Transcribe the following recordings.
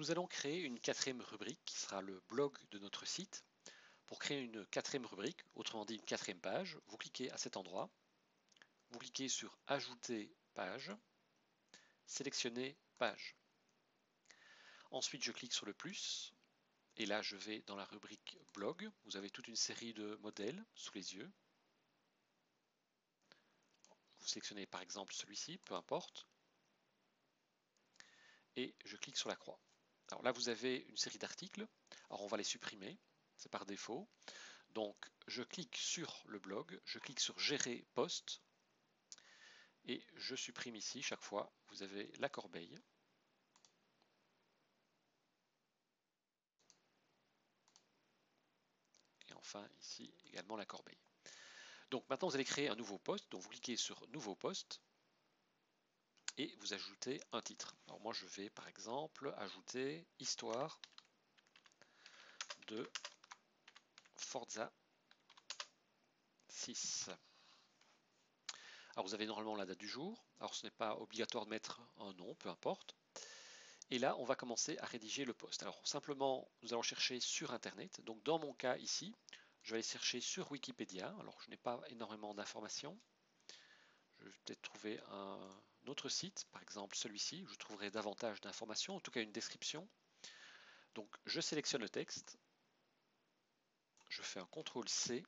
Nous allons créer une quatrième rubrique qui sera le blog de notre site. Pour créer une quatrième rubrique, autrement dit une quatrième page, vous cliquez à cet endroit, vous cliquez sur Ajouter page, sélectionnez page. Ensuite, je clique sur le plus et là, je vais dans la rubrique blog. Vous avez toute une série de modèles sous les yeux. Vous sélectionnez par exemple celui-ci, peu importe, et je clique sur la croix. Alors là, vous avez une série d'articles. Alors on va les supprimer, c'est par défaut. Donc je clique sur le blog, je clique sur Gérer poste et je supprime ici chaque fois. Vous avez la corbeille. Et enfin ici également la corbeille. Donc maintenant vous allez créer un nouveau poste. Donc vous cliquez sur Nouveau poste et vous ajoutez un titre. Alors moi je vais par exemple ajouter Histoire de Forza 6. Alors vous avez normalement la date du jour. Alors ce n'est pas obligatoire de mettre un nom, peu importe. Et là, on va commencer à rédiger le poste. Alors simplement, nous allons chercher sur Internet. Donc dans mon cas ici, je vais aller chercher sur Wikipédia. Alors je n'ai pas énormément d'informations. Je vais peut-être trouver un autre site, par exemple celui-ci, où je trouverai davantage d'informations, en tout cas une description. Donc je sélectionne le texte. Je fais un CTRL-C.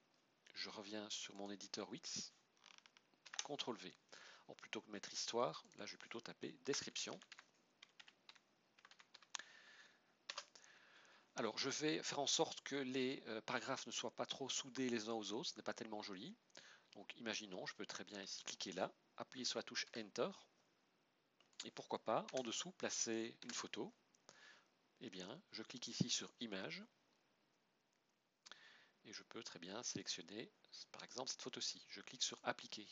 Je reviens sur mon éditeur Wix. CTRL-V. Alors plutôt que de mettre histoire, là je vais plutôt taper description. Alors je vais faire en sorte que les paragraphes ne soient pas trop soudés les uns aux autres, ce n'est pas tellement joli. Donc imaginons, je peux très bien ici cliquer là, appuyer sur la touche Enter, et pourquoi pas en dessous placer une photo. Eh bien, je clique ici sur Image, et je peux très bien sélectionner par exemple cette photo-ci. Je clique sur Appliquer.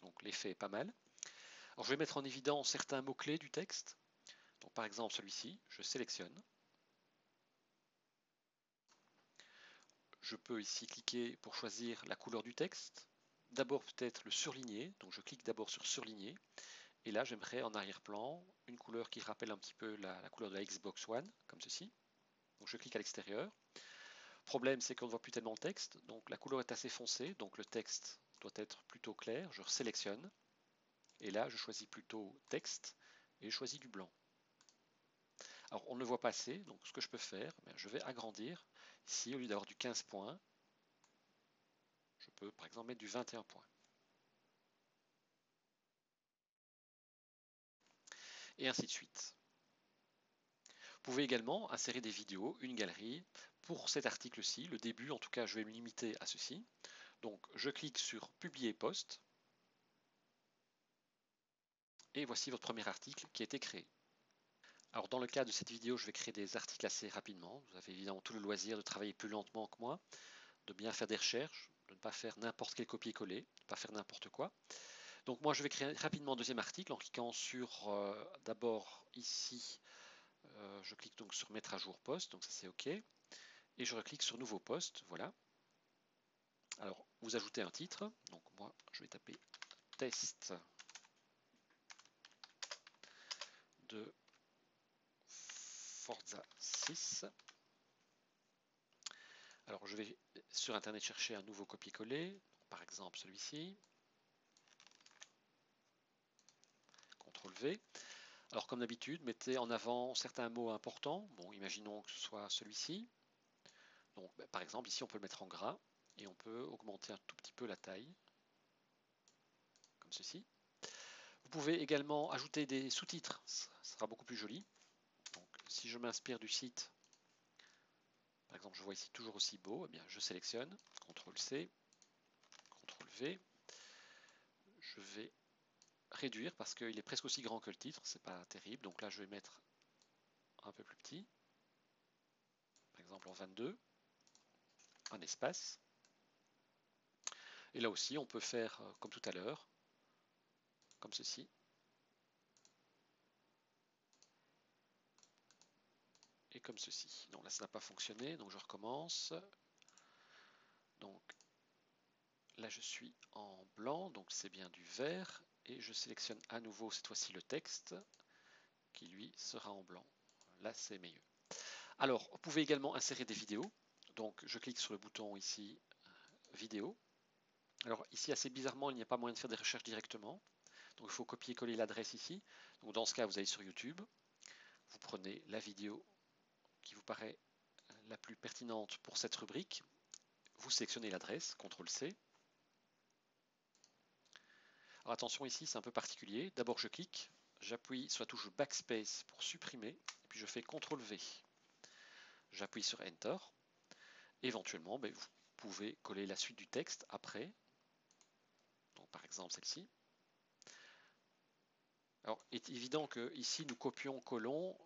Donc l'effet est pas mal. Alors je vais mettre en évidence certains mots-clés du texte. Donc par exemple celui-ci, je sélectionne. Je peux ici cliquer pour choisir la couleur du texte. D'abord peut-être le surligner, donc je clique d'abord sur surligner. Et là j'aimerais en arrière-plan une couleur qui rappelle un petit peu la couleur de la Xbox One, comme ceci. Donc je clique à l'extérieur. Problème, c'est qu'on ne voit plus tellement le texte, donc la couleur est assez foncée, donc le texte doit être plutôt clair. Je sélectionne, et là je choisis plutôt texte, et je choisis du blanc. Alors on ne le voit pas assez, donc ce que je peux faire, je vais agrandir. Ici, au lieu d'avoir du 15 points, je peux par exemple mettre du 21 points. Et ainsi de suite. Vous pouvez également insérer des vidéos, une galerie. Pour cet article-ci, le début, en tout cas, je vais me limiter à ceci. Donc, je clique sur Publier post. Et voici votre premier article qui a été créé. Alors, dans le cas de cette vidéo, je vais créer des articles assez rapidement. Vous avez évidemment tout le loisir de travailler plus lentement que moi, de bien faire des recherches, de ne pas faire n'importe quel copier-coller, de ne pas faire n'importe quoi. Donc, moi, je vais créer rapidement un deuxième article en cliquant sur, d'abord ici, je clique donc sur Mettre à jour poste, donc ça c'est OK. Et je reclique sur Nouveau poste, voilà. Alors, vous ajoutez un titre. Donc moi, je vais taper Test de Forza 6. Alors, je vais sur Internet chercher un nouveau copier-coller. Par exemple, celui-ci. CTRL-V. Alors, comme d'habitude, mettez en avant certains mots importants. Bon, imaginons que ce soit celui-ci. Donc, par exemple, ici, on peut le mettre en gras. Et on peut augmenter un tout petit peu la taille. Comme ceci. Vous pouvez également ajouter des sous-titres. Ça sera beaucoup plus joli. Donc, si je m'inspire du site, par exemple, je vois ici toujours aussi beau, eh bien, je sélectionne, CTRL-C, CTRL-V. Je vais réduire parce qu'il est presque aussi grand que le titre, c'est pas terrible. Donc là, je vais mettre un peu plus petit, par exemple en 22, un espace. Et là aussi, on peut faire comme tout à l'heure, comme ceci. Et comme ceci. Donc là, ça n'a pas fonctionné, donc je recommence. Donc là, je suis en blanc, donc c'est bien du vert. Et je sélectionne à nouveau, cette fois-ci, le texte. qui lui sera en blanc. Là, c'est meilleur. Alors, vous pouvez également insérer des vidéos. Donc, je clique sur le bouton ici, vidéo. Alors ici, assez bizarrement, il n'y a pas moyen de faire des recherches directement. Donc il faut copier-coller l'adresse ici. Donc dans ce cas, vous allez sur YouTube, vous prenez la vidéo qui vous paraît la plus pertinente pour cette rubrique, vous sélectionnez l'adresse, CTRL-C. Alors attention ici, c'est un peu particulier. D'abord je clique, j'appuie sur la touche Backspace pour supprimer, et puis je fais CTRL-V. J'appuie sur Enter. Éventuellement, vous pouvez coller la suite du texte après. Donc par exemple celle-ci. Alors, il est évident que ici nous copions, collons,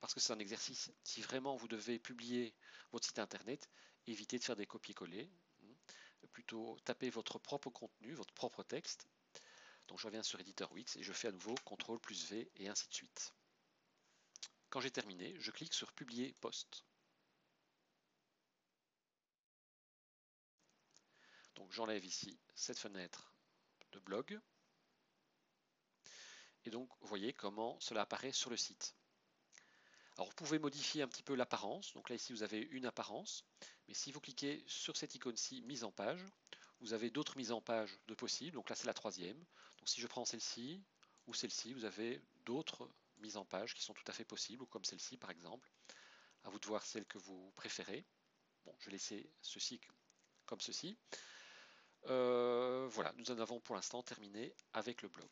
parce que c'est un exercice. Si vraiment vous devez publier votre site internet, évitez de faire des copier-coller. Plutôt tapez votre propre contenu, votre propre texte. Donc je reviens sur éditeur Wix et je fais à nouveau CTRL+V et ainsi de suite. Quand j'ai terminé, je clique sur Publier post. Donc j'enlève ici cette fenêtre de blog. Et donc vous voyez comment cela apparaît sur le site. Alors vous pouvez modifier un petit peu l'apparence. Donc là ici vous avez une apparence. Mais si vous cliquez sur cette icône-ci, mise en page, vous avez d'autres mises en page de possibles. Donc là c'est la troisième. Donc si je prends celle-ci ou celle-ci, vous avez d'autres mises en page qui sont tout à fait possibles, comme celle-ci par exemple. À vous de voir celle que vous préférez. Bon, je vais laisser ceci comme ceci. Voilà, nous en avons pour l'instant terminé avec le blog.